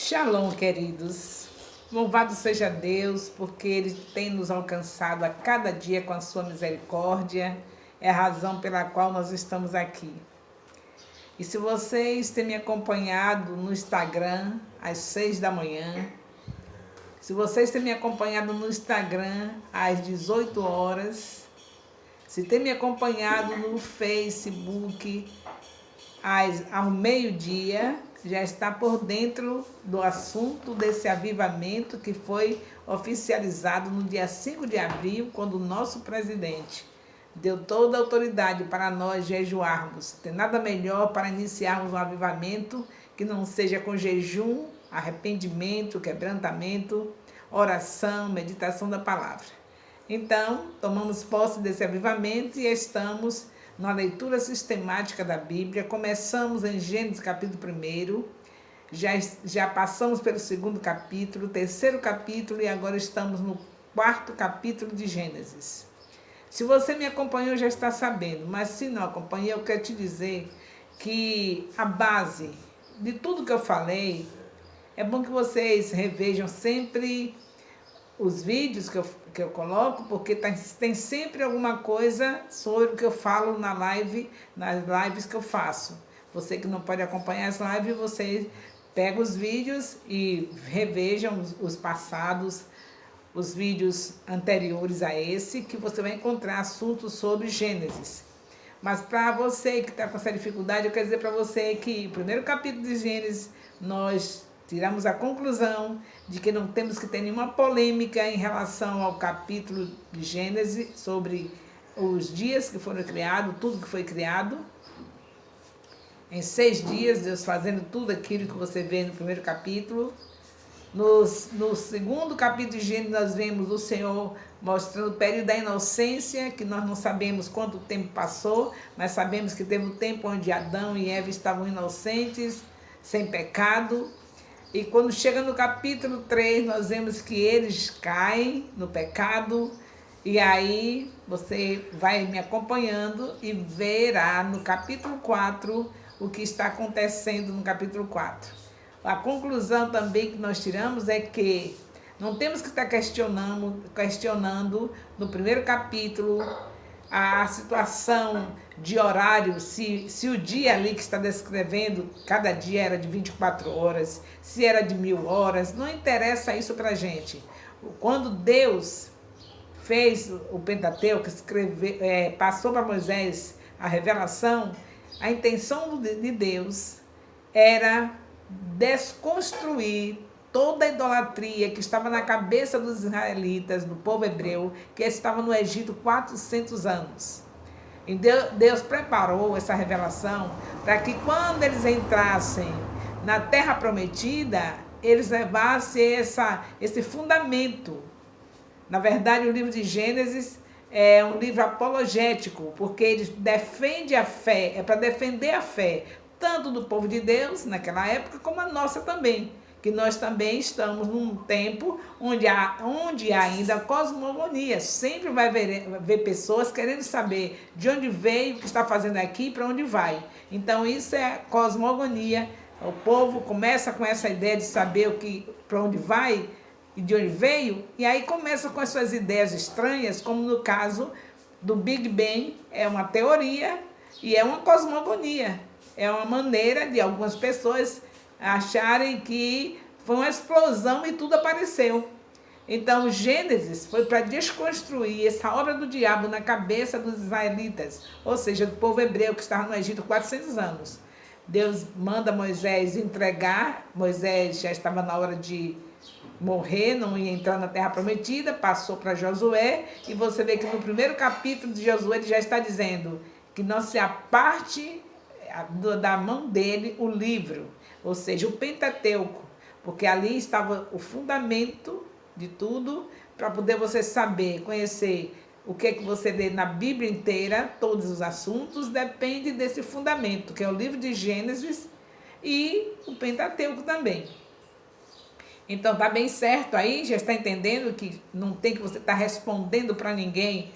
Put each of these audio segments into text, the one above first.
Shalom, queridos. Louvado seja Deus, porque Ele tem nos alcançado a cada dia com a sua misericórdia. É a razão pela qual nós estamos aqui. E se vocês têm me acompanhado no Instagram, às 6 da manhã, se vocês têm me acompanhado no Instagram, às 18 horas, se têm me acompanhado no Facebook, ao meio-dia, já está por dentro do assunto desse avivamento que foi oficializado no dia 5 de abril, quando o nosso presidente deu toda a autoridade para nós jejuarmos. Tem nada melhor para iniciarmos um avivamento que não seja com jejum, arrependimento, quebrantamento, oração, meditação da palavra. Então, tomamos posse desse avivamento e estamos na leitura sistemática da Bíblia. Começamos em Gênesis capítulo 1, já passamos pelo 2º capítulo, 3º capítulo e agora estamos no 4º capítulo de Gênesis. Se você me acompanhou, já está sabendo, mas se não acompanhou, eu quero te dizer que a base de tudo que eu falei, é bom que vocês revejam sempre os vídeos que eu coloco, porque tem sempre alguma coisa sobre o que eu falo nas lives que eu faço. Você que não pode acompanhar as lives, você pega os vídeos e revejam os passados, os vídeos anteriores a esse, que você vai encontrar assuntos sobre Gênesis. Mas para você que está com essa dificuldade, eu quero dizer para você que o primeiro capítulo de Gênesis, nós tiramos a conclusão de que não temos que ter nenhuma polêmica em relação ao capítulo de Gênesis sobre os dias que foram criados, tudo que foi criado. Em 6 dias, Deus fazendo tudo aquilo que você vê no primeiro capítulo. No 2º capítulo de Gênesis, nós vemos o Senhor mostrando o período da inocência, que nós não sabemos quanto tempo passou, mas sabemos que teve um tempo onde Adão e Eva estavam inocentes, sem pecado. E quando chega no capítulo 3, nós vemos que eles caem no pecado. E aí você vai me acompanhando e verá no capítulo 4 o que está acontecendo no capítulo 4. A conclusão também que nós tiramos é que não temos que estar questionando no primeiro capítulo a situação de horário, se o dia ali que está descrevendo, cada dia era de 24 horas, se era de 1000 horas, não interessa isso para a gente. Quando Deus fez o Pentateuco, passou para Moisés a revelação, a intenção de Deus era desconstruir toda a idolatria que estava na cabeça dos israelitas, do povo hebreu, que estava no Egito 400 anos. E Deus preparou essa revelação para que quando eles entrassem na terra prometida, eles levassem esse fundamento. Na verdade, o livro de Gênesis é um livro apologético, porque ele defende a fé, é para defender a fé, tanto do povo de Deus naquela época, como a nossa também. Que nós também estamos num tempo onde há ainda cosmogonia. Sempre vai ver pessoas querendo saber de onde veio, o que está fazendo aqui e para onde vai. Então isso é cosmogonia. O povo começa com essa ideia de saber para onde vai e de onde veio, e aí começa com as suas ideias estranhas, como no caso do Big Bang, é uma teoria e é uma cosmogonia. É uma maneira de algumas pessoas acharem que foi uma explosão e tudo apareceu. Então, Gênesis foi para desconstruir essa obra do diabo na cabeça dos israelitas, ou seja, do povo hebreu que estava no Egito 400 anos. Deus manda Moisés entregar, Moisés já estava na hora de morrer, não ia entrar na terra prometida, passou para Josué, e você vê que no primeiro capítulo de Josué ele já está dizendo que não se aparte da mão dele o livro, ou seja, o Pentateuco, porque ali estava o fundamento de tudo, para poder você saber, conhecer o que você lê na Bíblia inteira, todos os assuntos, depende desse fundamento, que é o livro de Gênesis e o Pentateuco também. Então, está bem certo aí? Já está entendendo que não tem que você estar respondendo para ninguém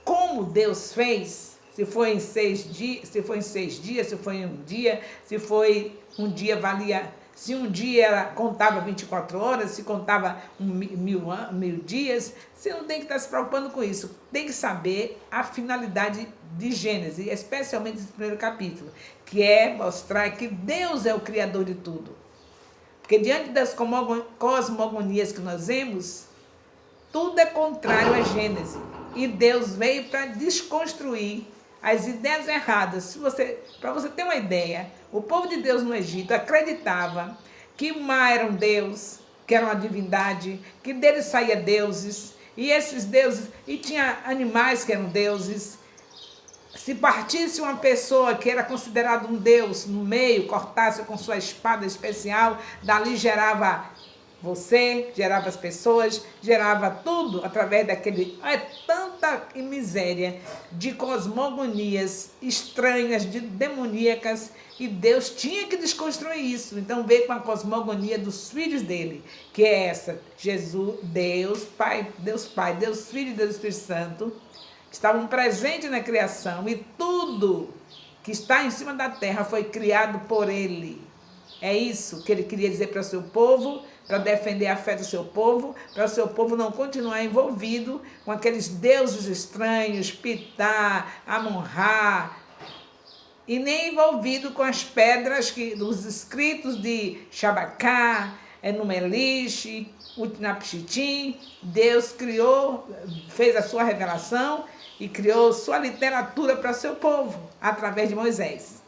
como Deus fez? Se foi em 6 dias, se foi em um dia, se foi um dia valia Se um dia ela contava 24 horas, se contava 1000 dias, você não tem que estar se preocupando com isso. Tem que saber a finalidade de Gênesis, especialmente esse primeiro capítulo, que é mostrar que Deus é o Criador de tudo. Porque diante das cosmogonias que nós vemos, tudo é contrário a Gênesis. E Deus veio para desconstruir as ideias erradas. Para você ter uma ideia, o povo de Deus no Egito acreditava que o mar era um deus, que era uma divindade, que dele saía deuses, e esses deuses, e tinha animais que eram deuses. Se partisse uma pessoa que era considerada um deus no meio, cortasse com sua espada especial, dali gerava você, gerava as pessoas, gerava tudo através daquele... É tanta miséria de cosmogonias estranhas, de demoníacas, e Deus tinha que desconstruir isso. Então veio com a cosmogonia dos filhos dele, que é essa: Jesus, Deus Pai, Deus Filho e Deus Espírito Santo, estavam presentes na criação, e tudo que está em cima da terra foi criado por ele. É isso que ele queria dizer para o seu povo, para defender a fé do seu povo, para o seu povo não continuar envolvido com aqueles deuses estranhos, Pitá, Amon-Ra, e nem envolvido com as pedras dos escritos de Shabacá, Enumelish, Utnapishtim. Deus criou, fez a sua revelação e criou sua literatura para seu povo, através de Moisés.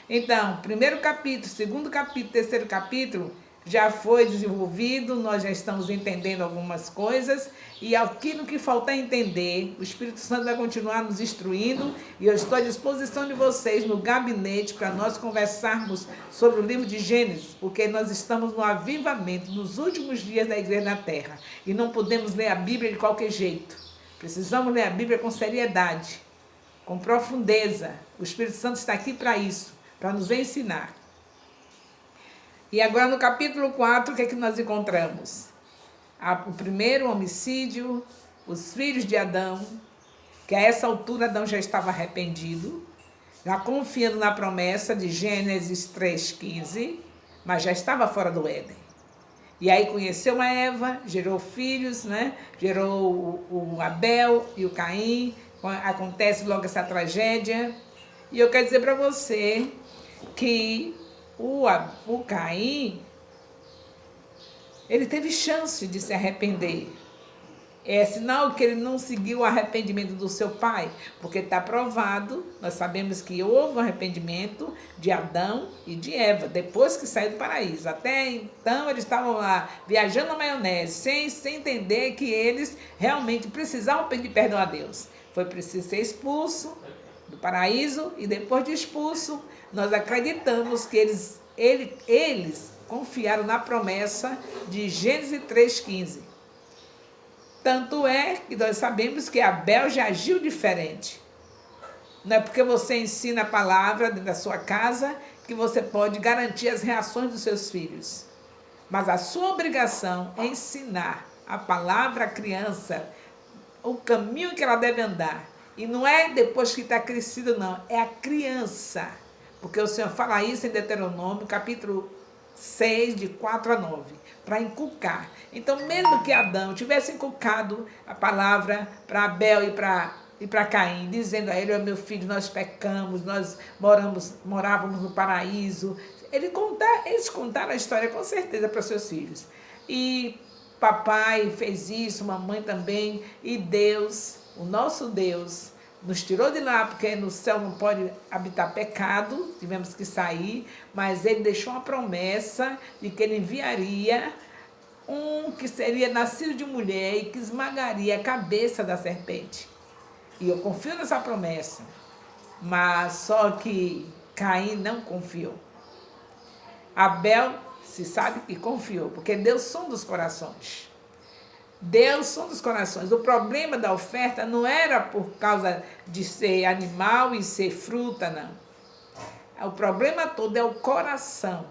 Então, primeiro capítulo, segundo capítulo, terceiro capítulo, já foi desenvolvido, nós já estamos entendendo algumas coisas, e aquilo que falta entender, o Espírito Santo vai continuar nos instruindo, e eu estou à disposição de vocês no gabinete para nós conversarmos sobre o livro de Gênesis, porque nós estamos no avivamento, nos últimos dias da Igreja na Terra, e não podemos ler a Bíblia de qualquer jeito. Precisamos ler a Bíblia com seriedade, com profundeza. O Espírito Santo está aqui para isso, para nos ensinar. E agora no capítulo 4, o que é que nós encontramos? O primeiro homicídio, os filhos de Adão, que a essa altura Adão já estava arrependido, já confiando na promessa de Gênesis 3,15, mas já estava fora do Éden. E aí conheceu a Eva, gerou filhos, né? Gerou o Abel e o Caim, acontece logo essa tragédia. E eu quero dizer para você que o Caim, ele teve chance de se arrepender. É sinal que ele não seguiu o arrependimento do seu pai, porque está provado, nós sabemos que houve um arrependimento de Adão e de Eva, depois que saiu do paraíso. Até então eles estavam lá, viajando na maionese, sem entender que eles realmente precisavam pedir perdão a Deus. Foi preciso ser expulso do paraíso, e depois de expulso, nós acreditamos que eles confiaram na promessa de Gênesis 3,15. Tanto é que nós sabemos que Abel já agiu diferente. Não é porque você ensina a palavra dentro da sua casa que você pode garantir as reações dos seus filhos. Mas a sua obrigação é ensinar a palavra à criança, o caminho que ela deve andar. E não é depois que está crescido, não. É a criança. Porque o Senhor fala isso em Deuteronômio, capítulo 6, de 4 a 9. Para inculcar. Então, mesmo que Adão tivesse inculcado a palavra para Abel e para Caim, dizendo a ele: "Ó meu filho, nós pecamos, nós morávamos no paraíso", eles contaram a história com certeza para seus filhos. E papai fez isso, mamãe também, e Deus, o nosso Deus, nos tirou de lá, porque no céu não pode habitar pecado, tivemos que sair, mas ele deixou uma promessa de que ele enviaria um que seria nascido de mulher e que esmagaria a cabeça da serpente. E eu confio nessa promessa, mas só que Caim não confiou. Abel se sabe que confiou, porque Deus sonda os corações. Deus sonda os corações. O problema da oferta não era por causa de ser animal e ser fruta, não. O problema todo é o coração.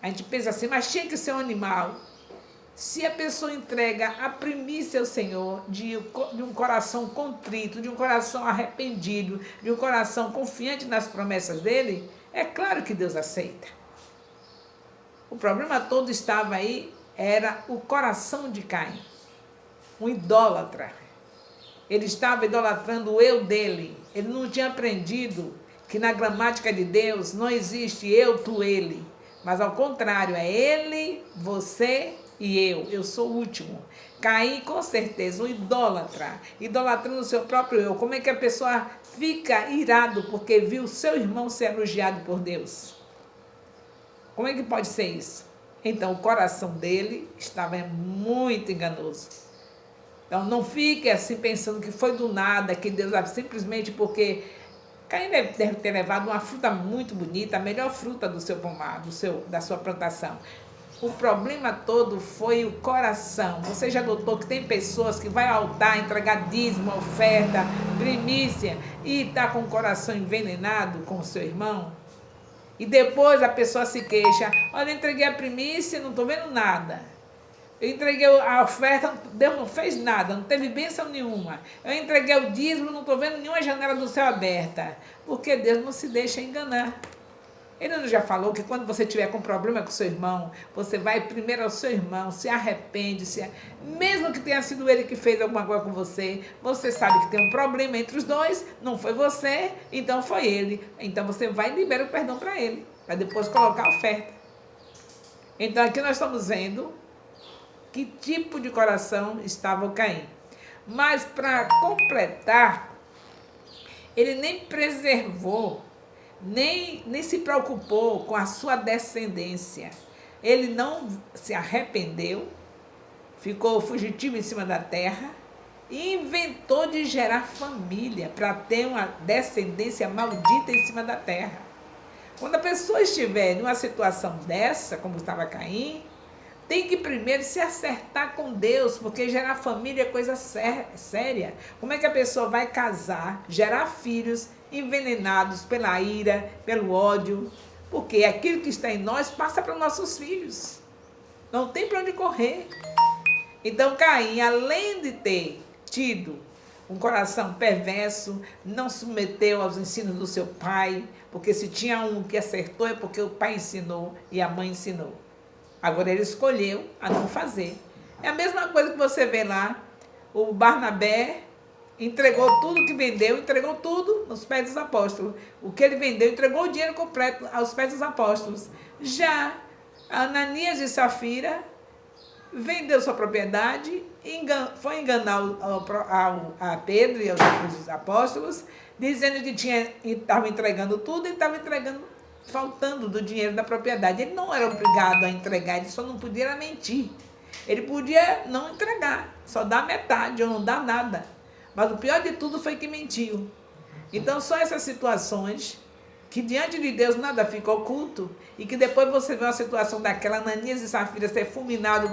A gente pensa assim, mas tinha que ser um animal. Se a pessoa entrega a primícia ao Senhor de um coração contrito, de um coração arrependido, de um coração confiante nas promessas dele, é claro que Deus aceita. O problema todo estava aí, era o coração de Caim. Um idólatra. Ele estava idolatrando o eu dele. Ele não tinha aprendido que na gramática de Deus não existe eu, tu, ele. Mas ao contrário, é ele, você e eu. Eu sou o último. Caim, com certeza, um idólatra. Idolatrando o seu próprio eu. Como é que a pessoa fica irado porque viu seu irmão ser elogiado por Deus? Como é que pode ser isso? Então, o coração dele estava muito enganoso. Então, não fique assim pensando que foi do nada, que Deus simplesmente porque Caim deve ter levado uma fruta muito bonita, a melhor fruta do seu pomar, da sua plantação. O problema todo foi o coração. Você já notou que tem pessoas que vai ao altar entregar dízimo, oferta, primícia e está com o coração envenenado com o seu irmão? E depois a pessoa se queixa, olha, eu entreguei a primícia, não estou vendo nada. Eu entreguei a oferta, Deus não fez nada, não teve bênção nenhuma. Eu entreguei o dízimo, não estou vendo nenhuma janela do céu aberta. Porque Deus não se deixa enganar. Ele não já falou que quando você tiver com problema com seu irmão, você vai primeiro ao seu irmão, se arrepende, mesmo que tenha sido ele que fez alguma coisa com você, você sabe que tem um problema entre os dois, não foi você, então foi ele. Então você vai e libera o perdão para ele, para depois colocar a oferta. Então aqui nós estamos vendo que tipo de coração estava o Caim. Mas para completar, ele nem preservou, nem se preocupou com a sua descendência. Ele não se arrependeu, ficou fugitivo em cima da terra e inventou de gerar família para ter uma descendência maldita em cima da terra. Quando a pessoa estiver numa situação dessa, como estava Caim, tem que primeiro se acertar com Deus, porque gerar família é coisa séria. Como é que a pessoa vai casar, gerar filhos envenenados pela ira, pelo ódio? Porque aquilo que está em nós passa para nossos filhos. Não tem para onde correr. Então Caim, além de ter tido um coração perverso, não submeteu aos ensinos do seu pai, porque se tinha um que acertou é porque o pai ensinou e a mãe ensinou. Agora ele escolheu a não fazer. É a mesma coisa que você vê lá, o Barnabé entregou tudo que vendeu, entregou tudo nos pés dos apóstolos. O que ele vendeu, entregou o dinheiro completo aos pés dos apóstolos. Já Ananias e Safira vendeu sua propriedade, foi enganar a Pedro e aos apóstolos, dizendo que estava entregando tudo e estava entregando faltando do dinheiro da propriedade. Ele não era obrigado a entregar, ele só não podia mentir. Ele podia não entregar, só dar metade ou não dar nada. Mas o pior de tudo foi que mentiu. Então, só essas situações que diante de Deus nada fica oculto e que depois você vê uma situação daquela, Ananias e Safira ser fulminado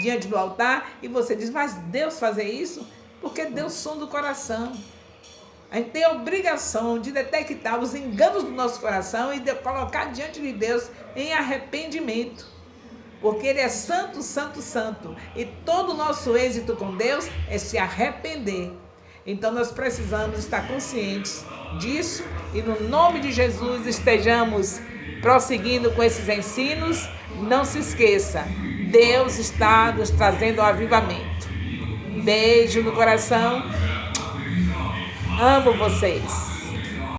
diante do altar e você diz, mas Deus fazer isso? Porque Deus sonda o coração. A gente tem a obrigação de detectar os enganos do nosso coração e de colocar diante de Deus em arrependimento. Porque Ele é santo, santo, santo. E todo o nosso êxito com Deus é se arrepender. Então nós precisamos estar conscientes disso e no nome de Jesus estejamos prosseguindo com esses ensinos. Não se esqueça, Deus está nos trazendo ao avivamento. Beijo no coração. Amo vocês.